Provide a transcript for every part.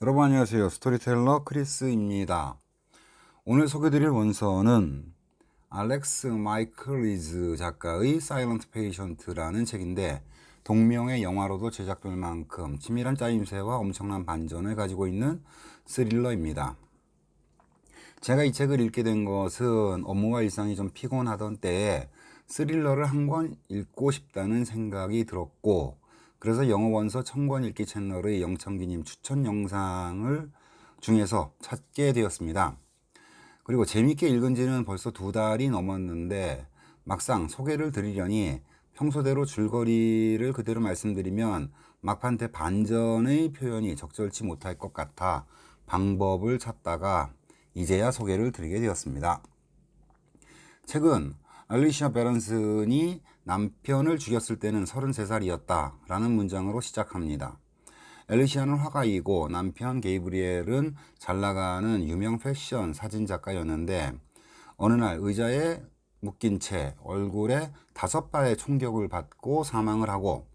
여러분 안녕하세요. 스토리텔러 크리스입니다. 오늘 소개드릴 원서는 알렉스 마이클리즈 작가의 사일런트 페이션트라는 책인데 동명의 영화로도 제작될 만큼 치밀한 짜임새와 엄청난 반전을 가지고 있는 스릴러입니다. 제가 이 책을 읽게 된 것은 업무와 일상이 좀 피곤하던 때에 스릴러를 한 권 읽고 싶다는 생각이 들었고, 그래서 영어 원서 1000권 읽기 채널의 영창기님 추천 영상을 중에서 찾게 되었습니다. 그리고 재밌게 읽은 지는 벌써 2달이 넘었는데 막상 소개를 드리려니 평소대로 줄거리를 그대로 말씀드리면 막판때 반전의 표현이 적절치 못할 것 같아 방법을 찾다가 이제야 소개를 드리게 되었습니다. 책은 알리시아 베런슨이 남편을 죽였을 때는 33살이었다 라는 문장으로 시작합니다. 알리시아는 화가이고 남편 게이브리엘은 잘나가는 유명 패션 사진작가였는데 어느 날 의자에 묶인 채 얼굴에 5발의 총격을 받고 사망을 하고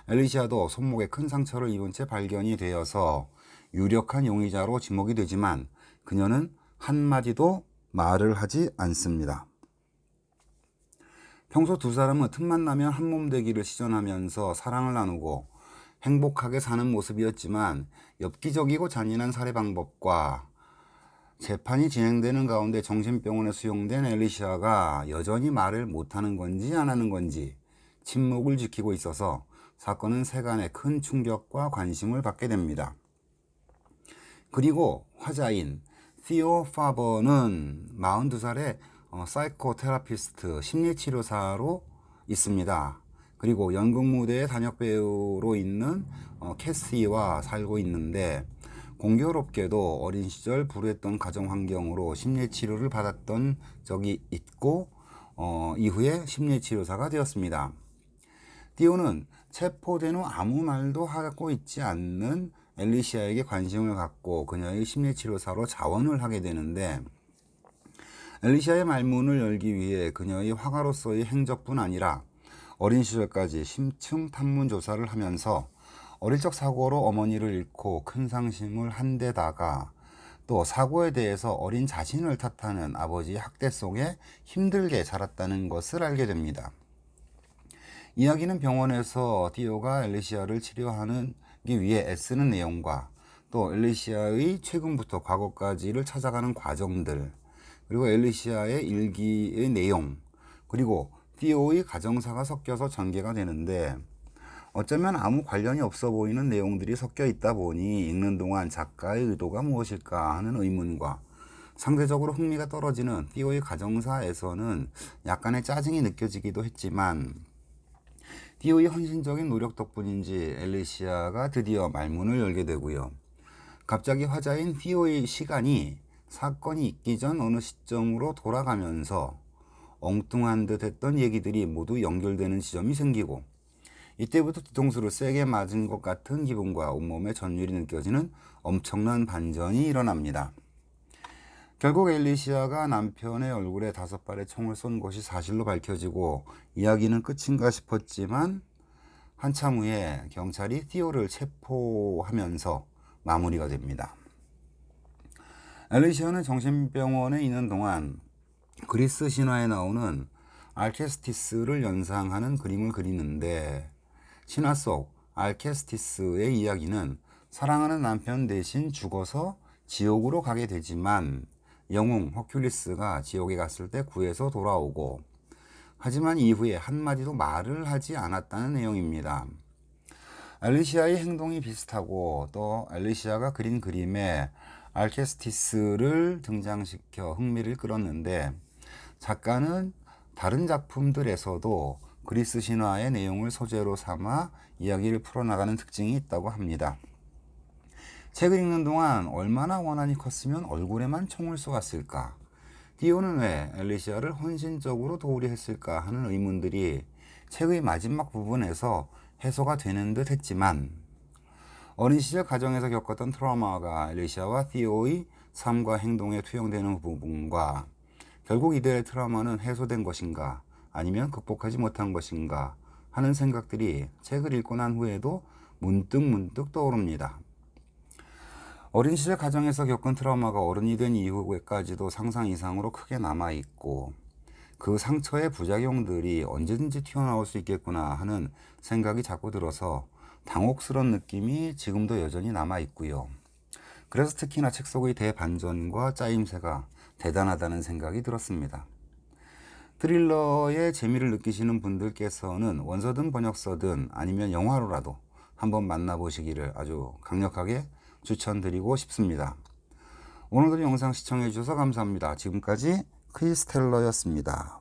알리시아도 손목에 큰 상처를 입은 채 발견이 되어서 유력한 용의자로 지목이 되지만 그녀는 한마디도 말을 하지 않습니다. 평소 두 사람은 틈만 나면 한몸 되기를 시전하면서 사랑을 나누고 행복하게 사는 모습이었지만 엽기적이고 잔인한 살해 방법과 재판이 진행되는 가운데 정신병원에 수용된 엘리시아가 여전히 말을 못하는 건지 안 하는 건지 침묵을 지키고 있어서 사건은 세간의 큰 충격과 관심을 받게 됩니다. 그리고 화자인 티오 파버는 42살의 사이코테라피스트 심리치료사로 있습니다. 그리고 연극 무대의 단역 배우로 있는 캐시와 살고 있는데 공교롭게도 어린 시절 불우했던 가정 환경으로 심리치료를 받았던 적이 있고 이후에 심리치료사가 되었습니다. 디오는 체포된 후 아무 말도 하고 있지 않는 엘리시아에게 관심을 갖고 그녀의 심리치료사로 자원을 하게 되는데 엘리시아의 말문을 열기 위해 그녀의 화가로서의 행적뿐 아니라 어린 시절까지 심층 탐문 조사를 하면서 어릴 적 사고로 어머니를 잃고 큰 상심을 한 데다가 또 사고에 대해서 어린 자신을 탓하는 아버지의 학대 속에 힘들게 자랐다는 것을 알게 됩니다. 이야기는 병원에서 디오가 엘리시아를 치료하기 위해 애쓰는 내용과 또 엘리시아의 최근부터 과거까지를 찾아가는 과정들, 그리고 엘리시아의 일기의 내용, 그리고 디오의 가정사가 섞여서 전개가 되는데 어쩌면 아무 관련이 없어 보이는 내용들이 섞여 있다 보니 읽는 동안 작가의 의도가 무엇일까 하는 의문과 상대적으로 흥미가 떨어지는 디오의 가정사에서는 약간의 짜증이 느껴지기도 했지만 디오의 헌신적인 노력 덕분인지 엘리시아가 드디어 말문을 열게 되고요. 갑자기 화자인 디오의 시간이 사건이 있기 전 어느 시점으로 돌아가면서 엉뚱한 듯 했던 얘기들이 모두 연결되는 지점이 생기고 이때부터 뒤통수를 세게 맞은 것 같은 기분과 온몸에 전율이 느껴지는 엄청난 반전이 일어납니다. 결국 엘리시아가 남편의 얼굴에 5발의 총을 쏜 것이 사실로 밝혀지고 이야기는 끝인가 싶었지만 한참 후에 경찰이 티오를 체포하면서 마무리가 됩니다. 엘리시아는 정신병원에 있는 동안 그리스 신화에 나오는 알케스티스를 연상하는 그림을 그리는데 신화 속 알케스티스의 이야기는 사랑하는 남편 대신 죽어서 지옥으로 가게 되지만 영웅 허큘리스가 지옥에 갔을 때 구해서 돌아오고 하지만 이후에 한마디도 말을 하지 않았다는 내용입니다. 알리시아의 행동이 비슷하고 또 알리시아가 그린 그림에 알케스티스를 등장시켜 흥미를 끌었는데 작가는 다른 작품들에서도 그리스 신화의 내용을 소재로 삼아 이야기를 풀어나가는 특징이 있다고 합니다. 책을 읽는 동안 얼마나 원한이 컸으면 얼굴에만 총을 쏘았을까? 디오는 왜 엘리시아를 헌신적으로 도우려 했을까 하는 의문들이 책의 마지막 부분에서 해소가 되는 듯 했지만 어린 시절 가정에서 겪었던 트라우마가 엘리시아와 디오의 삶과 행동에 투영되는 부분과 결국 이들의 트라우마는 해소된 것인가 아니면 극복하지 못한 것인가 하는 생각들이 책을 읽고 난 후에도 문득 떠오릅니다. 어린 시절 가정에서 겪은 트라우마가 어른이 된 이후에까지도 상상 이상으로 크게 남아있고 그 상처의 부작용들이 언제든지 튀어나올 수 있겠구나 하는 생각이 자꾸 들어서 당혹스러운 느낌이 지금도 여전히 남아있고요. 그래서 특히나 책 속의 대반전과 짜임새가 대단하다는 생각이 들었습니다. 트릴러의 재미를 느끼시는 분들께서는 원서든 번역서든 아니면 영화로라도 한번 만나보시기를 아주 강력하게 추천드리고 싶습니다. 오늘도 영상 시청해 주셔서 감사합니다. 지금까지 크리스 텔러였습니다.